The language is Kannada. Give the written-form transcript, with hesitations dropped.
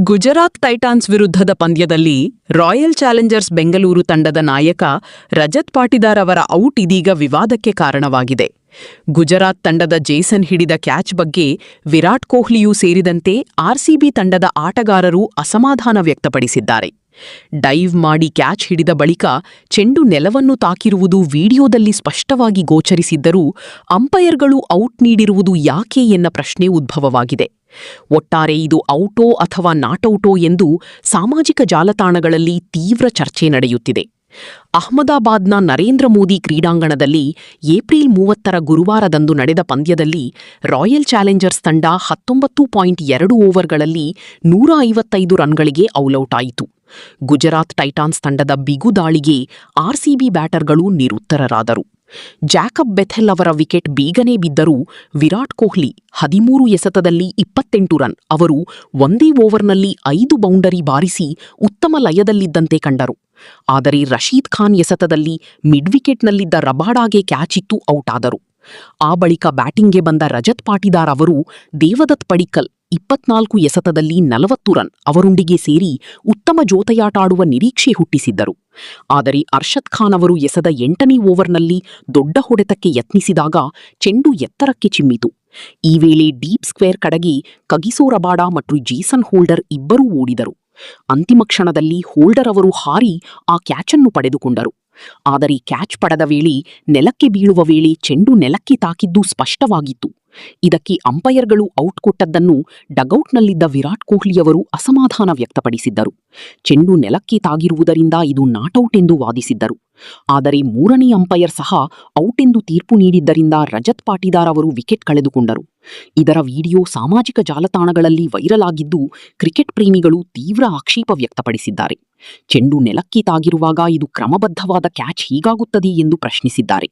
ಗುಜರಾತ್ ಟೈಟಾನ್ಸ್ ವಿರುದ್ಧದ ಪಂದ್ಯದಲ್ಲಿ ರಾಯಲ್ ಚಾಲೆಂಜರ್ಸ್ ಬೆಂಗಳೂರು ತಂಡದ ನಾಯಕ ರಜತ್ ಪಾಟಿದಾರ್ ಅವರ ಔಟ್ ಇದೀಗ ವಿವಾದಕ್ಕೆ ಕಾರಣವಾಗಿದೆ. ಗುಜರಾತ್ ತಂಡದ ಜೇಸನ್ ಹಿಡಿದ ಕ್ಯಾಚ್ ಬಗ್ಗೆ ವಿರಾಟ್ ಕೊಹ್ಲಿಯೂ ಸೇರಿದಂತೆ ಆರ್ಸಿಬಿ ತಂಡದ ಆಟಗಾರರು ಅಸಮಾಧಾನ ವ್ಯಕ್ತಪಡಿಸಿದ್ದಾರೆ. ಡೈವ್ ಮಾಡಿ ಕ್ಯಾಚ್ ಹಿಡಿದ ಬಳಿಕ ಚೆಂಡು ನೆಲವನ್ನು ತಾಕಿರುವುದು ವಿಡಿಯೋದಲ್ಲಿ ಸ್ಪಷ್ಟವಾಗಿ ಗೋಚರಿಸಿದ್ದರೂ ಅಂಪೈರ್ಗಳು ಔಟ್ ನೀಡಿರುವುದು ಯಾಕೆ ಎನ್ನ ಪ್ರಶ್ನೆ ಉದ್ಭವವಾಗಿದೆ. ಒಟ್ಟಾರೆ ಇದು ಔಟೋ ಅಥವಾ ನಾಟೌಟೋ ಎಂದು ಸಾಮಾಜಿಕ ಜಾಲತಾಣಗಳಲ್ಲಿ ತೀವ್ರ ಚರ್ಚೆ ನಡೆಯುತ್ತಿದೆ. ಅಹಮದಾಬಾದ್ನ ನರೇಂದ್ರ ಮೋದಿ ಕ್ರೀಡಾಂಗಣದಲ್ಲಿ ಏಪ್ರಿಲ್ 30 ಗುರುವಾರದಂದು ನಡೆದ ಪಂದ್ಯದಲ್ಲಿ ರಾಯಲ್ ಚಾಲೆಂಜರ್ಸ್ ತಂಡ 19.2 ಓವರ್ಗಳಲ್ಲಿ 155 ರನ್ಗಳಿಗೆ ಔಲೌಟ್ ಆಯಿತು. ಗುಜರಾತ್ ಟೈಟಾನ್ಸ್ ತಂಡದ ಬಿಗುದಾಳಿಗೆ ಆರ್ಸಿಬಿ ಬ್ಯಾಟರ್ಗಳು ನಿರುತ್ತರರಾದರು. ಜಾಕಬ್ ಬೆಥೆಲ್ ಅವರ ವಿಕೆಟ್ ಬೇಗನೆ ಬಿದ್ದರೂ ವಿರಾಟ್ ಕೊಹ್ಲಿ 13 ಎಸೆತದಲ್ಲಿ 28 ರನ್ ಅವರು ಒಂದೇ ಓವರ್ನಲ್ಲಿ 5 ಬೌಂಡರಿ ಬಾರಿಸಿ ಉತ್ತಮ ಲಯದಲ್ಲಿದ್ದಂತೆ ಕಂಡರು. ಆದರೆ ರಶೀದ್ ಖಾನ್ ಎಸೆತದಲ್ಲಿ ಮಿಡ್ ವಿಕೆಟ್ನಲ್ಲಿದ್ದ ರಬಾಡಾಗೆ ಕ್ಯಾಚಿತ್ತು ಔಟ್ ಆದರು. ಆ ಬಳಿಕ ಬ್ಯಾಟಿಂಗ್ಗೆ ಬಂದ ರಜತ್ ಪಾಟಿದಾರ್ ಅವರು ದೇವದತ್ ಪಡಿಕ್ಕಲ್ 24 ಎಸೆತದಲ್ಲಿ 40 ರನ್ ಅವರೊಂದಿಗೆ ಸೇರಿ ಉತ್ತಮ ಜೋತೆಯಾಟಾಡುವ ನಿರೀಕ್ಷೆ ಹುಟ್ಟಿಸಿದ್ದರು. ಆದರೆ ಅರ್ಷದ್ ಖಾನ್ ಅವರು ಎಸೆದ 8ನೇ ಓವರ್ನಲ್ಲಿ ದೊಡ್ಡ ಹೊಡೆತಕ್ಕೆ ಯತ್ನಿಸಿದಾಗ ಚೆಂಡು ಎತ್ತರಕ್ಕೆ ಚಿಮ್ಮಿತು. ಈ ವೇಳೆ ಡೀಪ್ ಸ್ಕ್ವೇರ್ ಕಡೆಗೆ ಕಗಿಸೋ ರಬಾಡಾ ಮತ್ತು ಜೇಸನ್ ಹೋಲ್ಡರ್ ಇಬ್ಬರೂ ಓಡಿದರು. ಅಂತಿಮ ಕ್ಷಣದಲ್ಲಿ ಹೋಲ್ಡರ್ ಅವರು ಹಾರಿ ಆ ಕ್ಯಾಚನ್ನು ಪಡೆದುಕೊಂಡರು. ಆದರೆ ಕ್ಯಾಚ್ ಪಡೆದ ವೇಳೆ ನೆಲಕ್ಕೆ ಬೀಳುವ ವೇಳೆ ಚೆಂಡು ನೆಲಕ್ಕೆ ತಾಕಿದ್ದು ಸ್ಪಷ್ಟವಾಗಿತ್ತು. ಇದಕ್ಕೆ ಅಂಪೈರ್ಗಳು ಔಟ್ ಕೊಟ್ಟದ್ದನ್ನು ಡಗೌಟ್ನಲ್ಲಿದ್ದ ವಿರಾಟ್ ಕೊಹ್ಲಿಯವರು ಅಸಮಾಧಾನ ವ್ಯಕ್ತಪಡಿಸಿದ್ದರು. ಚೆಂಡು ನೆಲಕ್ಕೆ ತಾಗಿರುವುದರಿಂದ ಇದು ನಾಟೌಟ್ ಎಂದು ವಾದಿಸಿದ್ದರು. ಆದರೆ 3ನೇ ಅಂಪೈರ್ ಸಹ ಔಟ್ ಎಂದು ತೀರ್ಪು ನೀಡಿದ್ದರಿಂದ ರಜತ್ ಪಾಟಿದಾರ್ ಅವರು ವಿಕೆಟ್ ಕಳೆದುಕೊಂಡರು. ಇದರ ವಿಡಿಯೋ ಸಾಮಾಜಿಕ ಜಾಲತಾಣಗಳಲ್ಲಿ ವೈರಲ್ ಆಗಿದ್ದು ಕ್ರಿಕೆಟ್ ಪ್ರೇಮಿಗಳು ತೀವ್ರ ಆಕ್ಷೇಪ ವ್ಯಕ್ತಪಡಿಸಿದ್ದಾರೆ. ಚೆಂಡು ನೆಲಕ್ಕೆ ತಾಗಿರುವಾಗ ಇದು ಕ್ರಮಬದ್ಧವಾದ ಕ್ಯಾಚ್ ಹೀಗಾಗುತ್ತದೆ ಎಂದು ಪ್ರಶ್ನಿಸಿದ್ದಾರೆ.